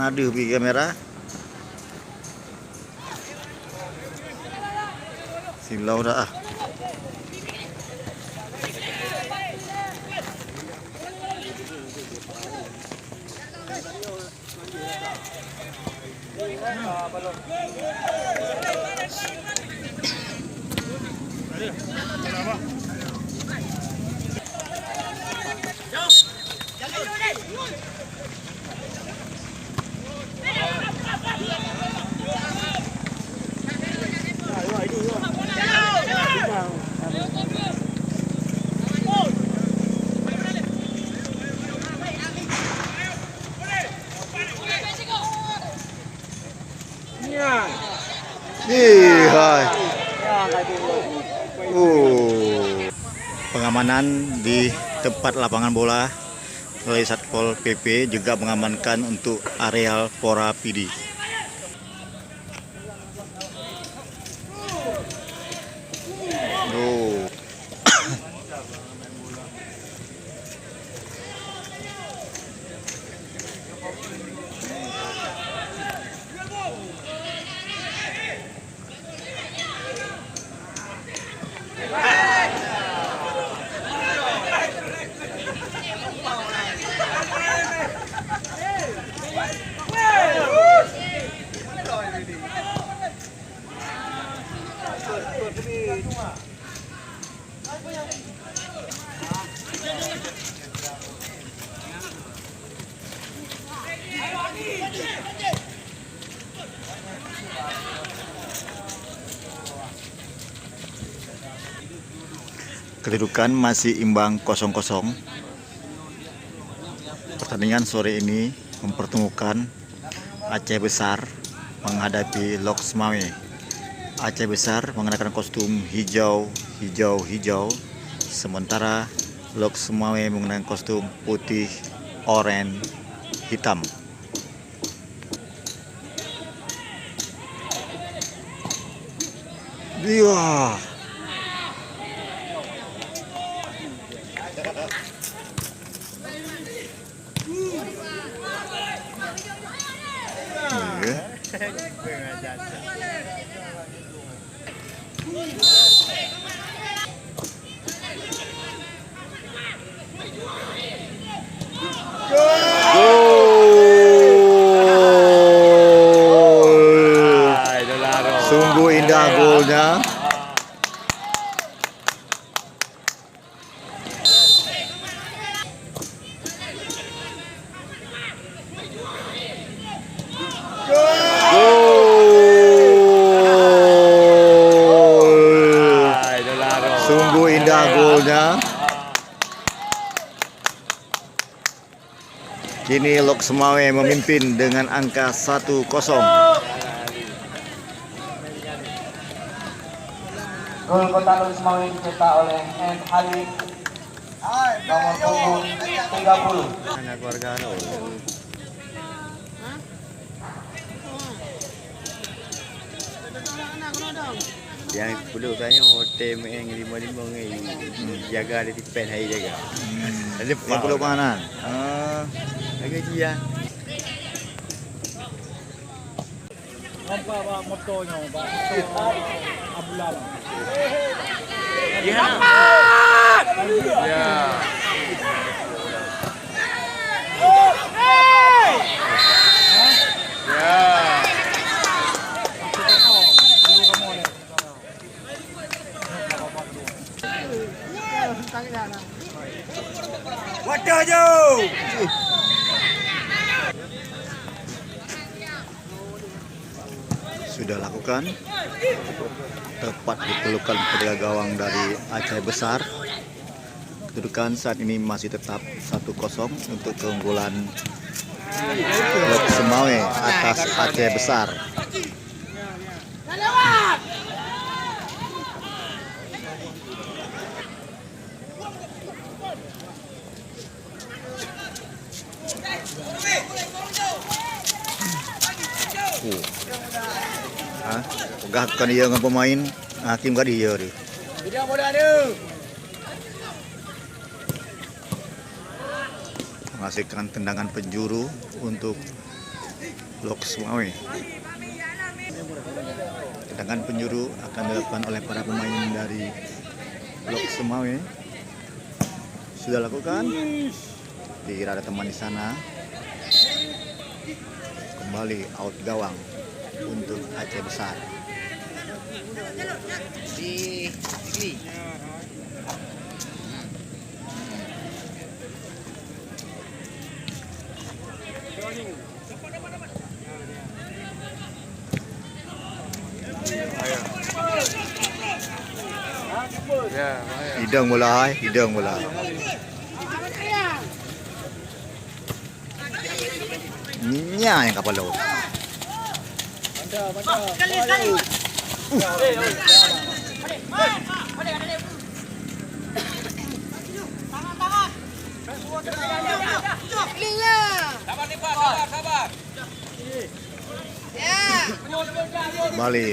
Aduh, di kamera. Silau dah. Hai. Pengamanan di tempat lapangan bola oleh Satpol PP juga mengamankan untuk areal Pora Pidi. Kedudukan masih imbang 0-0. Pertandingan sore ini mempertemukan Aceh Besar menghadapi Loks Mawé. Aceh Besar mengenakan kostum hijau, sementara Loks Mawé mengenakan kostum putih, oranye, hitam. Dia sungguh indah golnya. Sungguh indah golnya. Kini Loks Mawé memimpin dengan angka 1-0. Gol Kota Loks Mawé dicetak oleh N. Halid nomor punggung 30. Anak keluarga yang perlu tanya hotel yang 55 ni jaga ada tipen hari jaga. Ada Yang perlu mana? Lagi dia. Apa motornya, Pak? Abdullah. Ya. Ya. Wadah je. Sudah lakukan tepat di pelukan penjaga gawang dari Aceh Besar. Kedudukan saat ini masih tetap 1-0 untuk keunggulan Loks Mawé atas Aceh Besar. Pegah kan dia dengan pemain hakim kan dia tu. Tidak boleh ada. Menghasilkan tendangan penjuru untuk Lok Sumawe. Tendangan penjuru akan dilakukan oleh para pemain dari Lok Sumawe. Sudah lakukan. Dikira ada teman di sana. Kembali out gawang untuk Aceh Besar. Hidang bola, hidang bola. Nya yang kapal laut. Kembali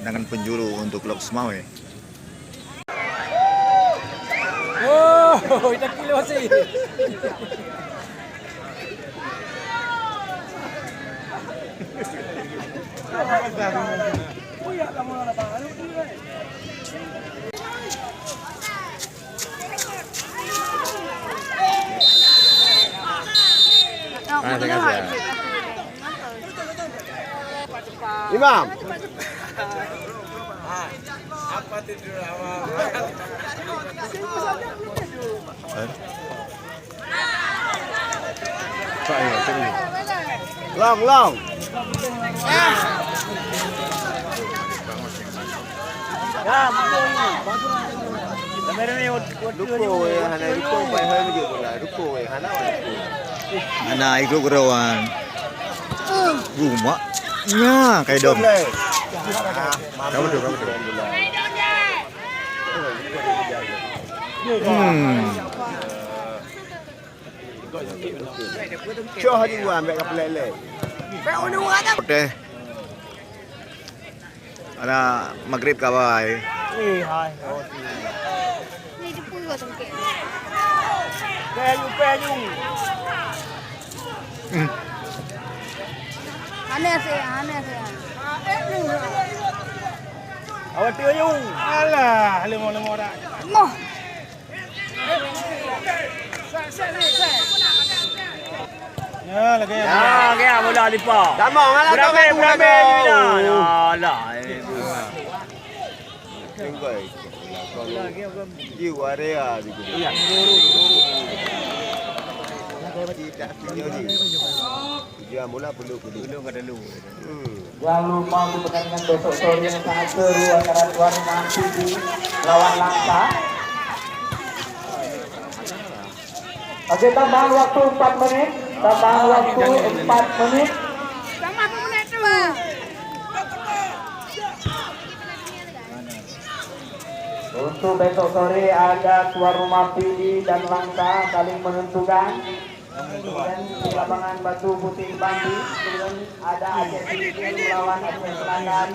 dengan penjuru untuk Lok Sumawe. Oh, ita kilo sih. Imam. Apa tidur awal? Long. Mana ikut gerawan rumah nya kayak dom. Kamu tuh. Cho hari gua ambil kapal lele. Oke. Ada maghrib kawai. Peju. Aneh sih. Awak tio yung. Alah, lemo dah. Moh. Ya, lagi. Ya, bola lipat. Tak mau ngalah tu kan berame ni dah. Alah. Tengok. Ji waria di. Iya. Tidak tunjuk ni. Dia mula belum kada lu. Jangan lupa untuk pertandingan besok sore yang sangat seru antara tuan rumah Sidi lawan Langsa. Oke, tambahan waktu 4 menit. Tambahan waktu 4 menit. Sama aku menit dulu. Untuk besok sore ada tuan rumah Sidi dan Langsa saling menentukan. Kemudian di lapangan Batu Putih Bambi, kemudian ada Aceh Tinggi melawan Aceh Selatan.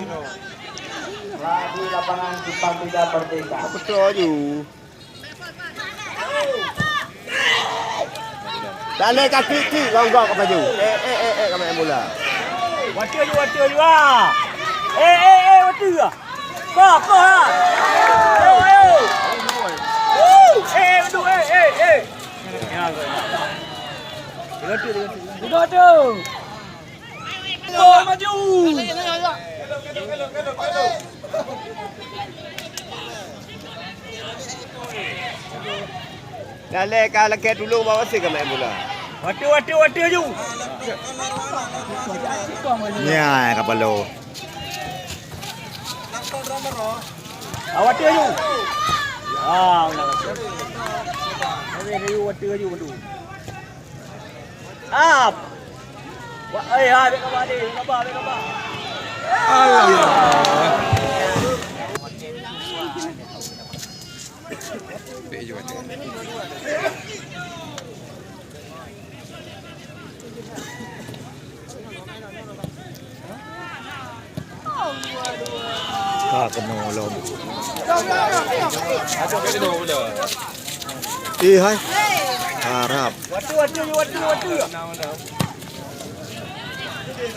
Di lapangan Simpang 3 Merdeka. Betul je. Tak naik kaki longgok ke baju. Kau main bola. Watu ju ah. Watu ah. Kau ah. Ayo. Betul. Maju. Dale kalau leket dulu bawa sih kau main bola. Watu ju. Nya kapal laut. Watu ju. Watu ju. Up. Bek kabar ni. Kabar. Kakenolong. Hai. Harap. Watu. Ni.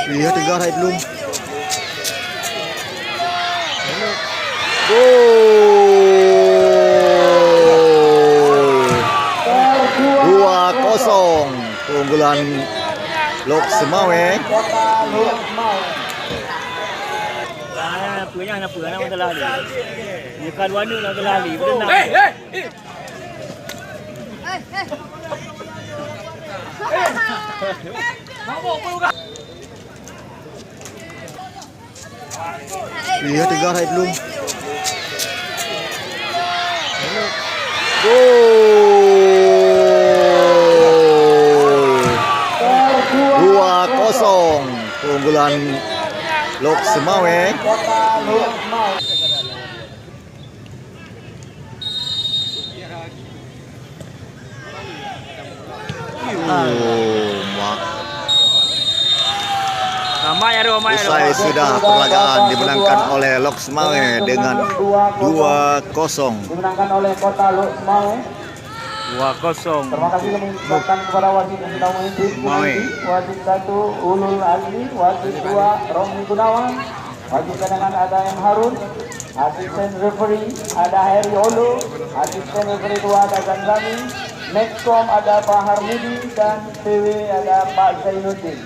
Iya, 3 hari belum. Gol 2-0 keunggulan Lok Semawe. Kota Lok Mau. Apa nama terlali. Dia kan warna nak terlali. Berenang. Iya, 3 hari belum. Gol 2-0 keunggulan Lok Semawe. Kota Lok Mau. Usai sudah perlagaan dimenangkan oleh Lok Semawe dengan 2-0. Dimenangkan oleh Kota Lok Mau. 2-0. Terima kasih kami ucapkan kepada wasit yang sudah memimpin. Wasit 1 Ulul Azmi, wasit 2 Romi Gunawan, wasit cadangan ada M Harun, asisten referee ada Heri Olo, asisten referee 2 ada Zanzami, Nexcom ada Pak Harmudi dan PW ada Pak Zainuddin.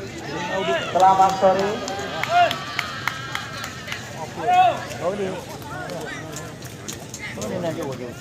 Selamat sore. Kau ni nak jawab dia.